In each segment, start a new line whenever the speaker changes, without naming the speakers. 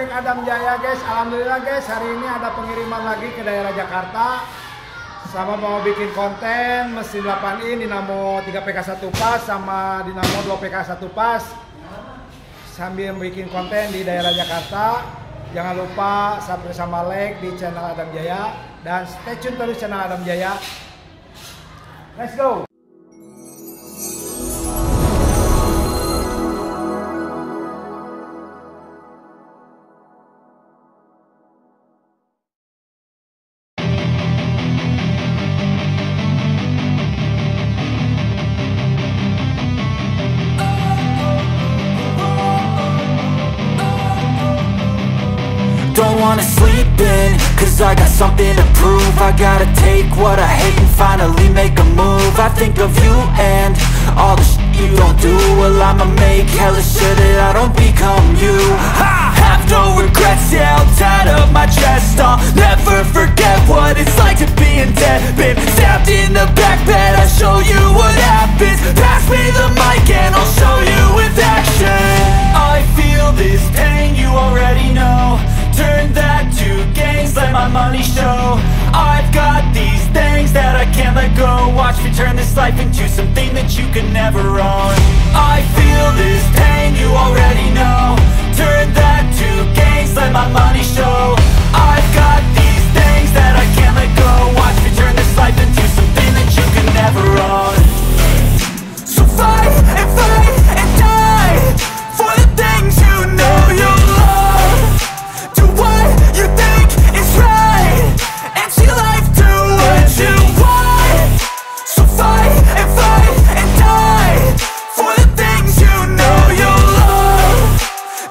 saring Adam Jaya guys. Alhamdulillah guys, hari ini ada pengiriman lagi ke daerah Jakarta. Sama mau bikin konten mesin 8 in dinamo 3PK 1 pas sama dinamo 2PK 1 pas. Sambil bikin konten di daerah Jakarta. Jangan lupa subscribe sama like di channel Adam Jaya dan stay tune terus channel Adam Jaya. Let's go.
Don't wanna sleep in, cause I got something to prove. I gotta take what I hate and finally make a move. I think of you and all the shit you don't do. Well, I'ma make hella sure that I don't become you. I have no regrets, yeah, I'll tie up my chest. I'll never forget what it's like to be in debt. Been stabbed in the back bed, I'll show you what happens. Pass me the mic and I'll show you with action. I feel this pain, you already know. Turn that to gains, let my money show. I've got these things that I can't let go. Watch me turn this life into something that you could never own. I feel this pain, you already know. Turn that to gains, let my money show. I've got these things that I can't let go. Watch me turn this life into something that you could never own. So fight and die for the things you know you love. Do what you think is right, and see life do what you want. So fight and die for the things you know you love.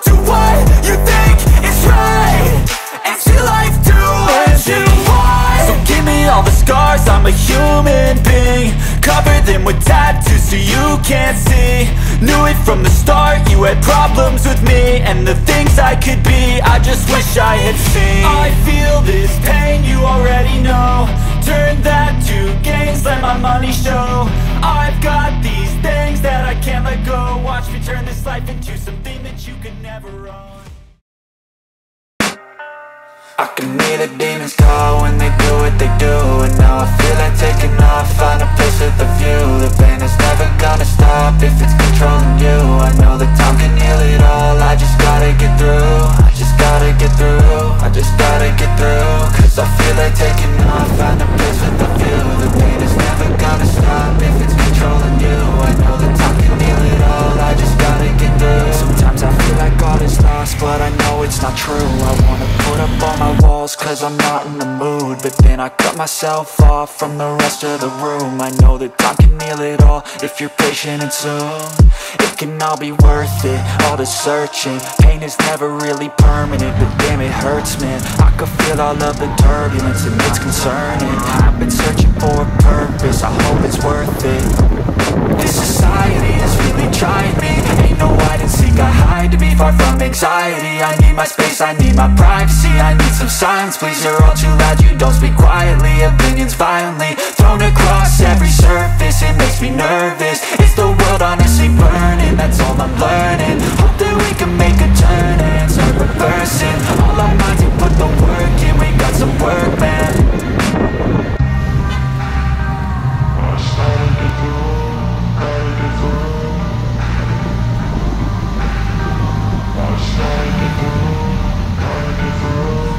Do what you think is right, and see life do what you want. So give me all the scars, I'm a human being. Cover them with tattoos so you can't see. Knew it from the start, you had problems with me and the things I could be, I just wish I had seen. I feel this pain, you already know. Turn that to gains, let my money show. I've got these things that I can't let go. Watch me turn this life into something that you could never own. I can hear the demons call when they do what they do. And now I feel like taking off, find a place with a view. The pain is never gonna stop if it's controlling you. I know that time can heal it all, I just gotta get through. I just gotta get through, I just gotta get through. Cause I feel like taking off, find a place with a view. The pain is never gonna stop if it's controlling you. I know that time can heal it all, I just gotta get through. Sometimes I feel like all is lost, but I know it's not true. I wanna put up all my walls cause I'm not in the mood, but then I cut myself off from the rest of the room. I know that time can heal it all if you're patient and soon. It can all be worth it, all the searching. Pain is never really permanent, but damn it hurts, man. I can feel all of the turbulence and it's concerning. I've been searching for a purpose, I hope it's worth it. This society is really trying me. Ain't no hide and seek, I hide to be far from anxiety. I need my space, I need my privacy, I need some silence, please. You're all too loud, you don't speak quietly. Opinions violently thrown across every surface, it makes me nervous. Is the world honestly burning? That's all I'm learning. Hope that we can make a turn and start reversing. All our minds and put the work in, we got some work, man.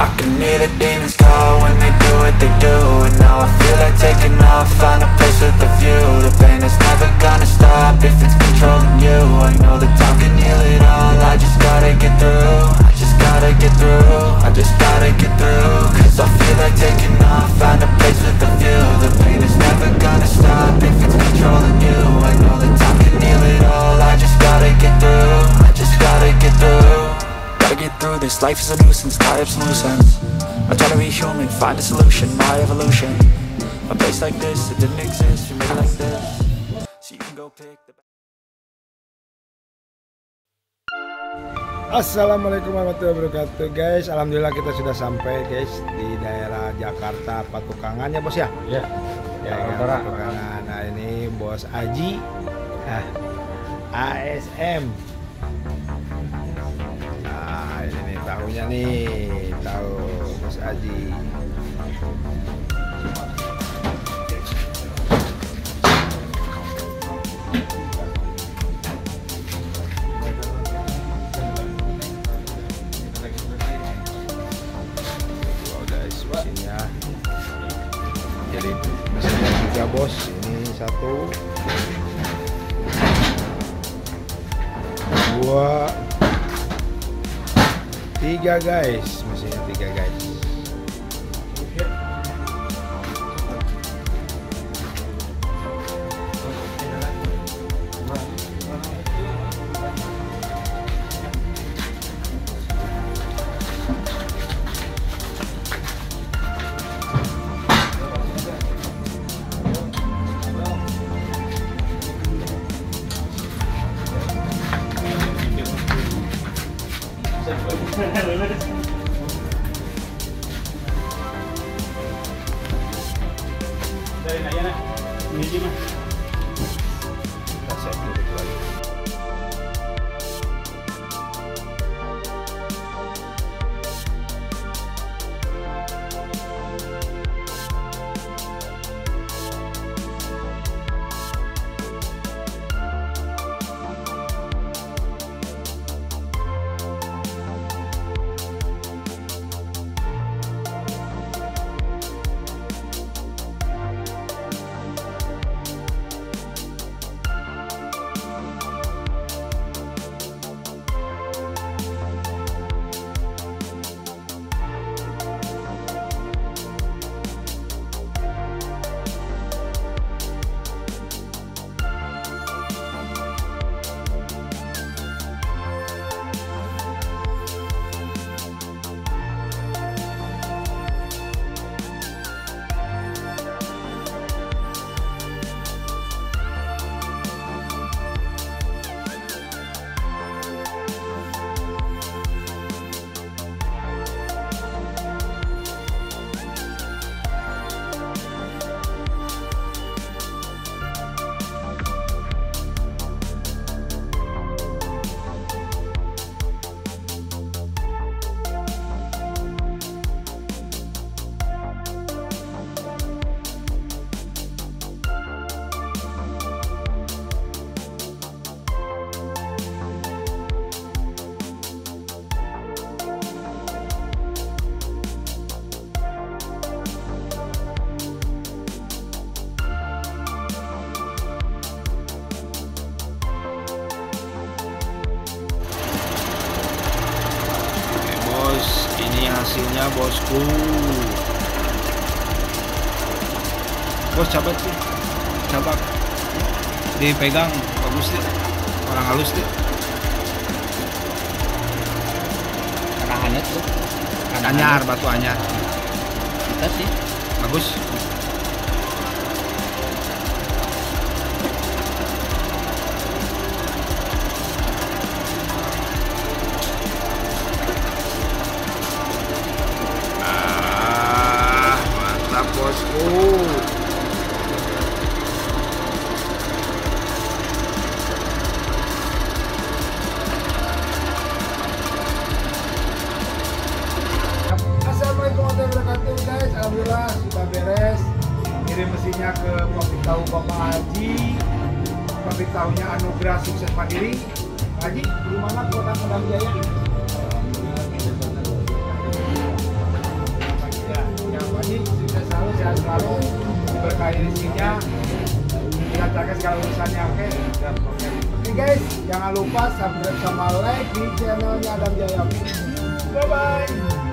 I can hear the demons call when they do what they do. And now I feel like taking off, find a place with a view. The pain is never gonna stop if it's controlling you. I know that time can heal it all, I just gotta get through. I just gotta get through, I just gotta get through. Cause I feel like taking off, find a place with a view. The pain is never gonna stop if it's controlling you. I know that time can heal it all, I just gotta get through. I just gotta get through. Gotta get through this, life is a nuisance, tie up some loose ends. I try to be human, find a solution, my evolution. A place like this, it didn't exist, we made it like this. So you can go pick the...
Assalamualaikum warahmatullahi wabarakatuh guys. Alhamdulillah kita sudah sampai guys di daerah Jakarta Patukangan ya bos ya.
Ya.
Ya, Patukangan. Nah ini bos Aji, ASM. Nah ini nih tahunya mesinnya nih, tahu Mas Aji. Mesinnya jadi mesinnya juga bos, ini 1 2 3 guys, mesinnya 3 guys.
Dari aja nah, ini mah.
Kita set dulu lagi. Ini hasilnya bosku. Bos cabut sih, cabak dipegang bagus deh, orang halus deh.
Karahannya tuh.
Anyar, batu anyar.
Kita sih
Bagus. Mantap bosku. Assalamualaikum warahmatullahi wabarakatuh guys. Alhamdulillah sudah beres. Kirim mesinnya ke pabrik tahu Bapak Haji. Pabrik tahunya Anugerah Sukses Mandiri. Haji, di mana kota Kodam Jaya? Haji, sukses selalu, sehat selalu, diberkahi rezekinya, dilancarkan segala urusannya. Oke guys, jangan lupa subscribe sama like di channelnya Adam Jaya. Bye bye.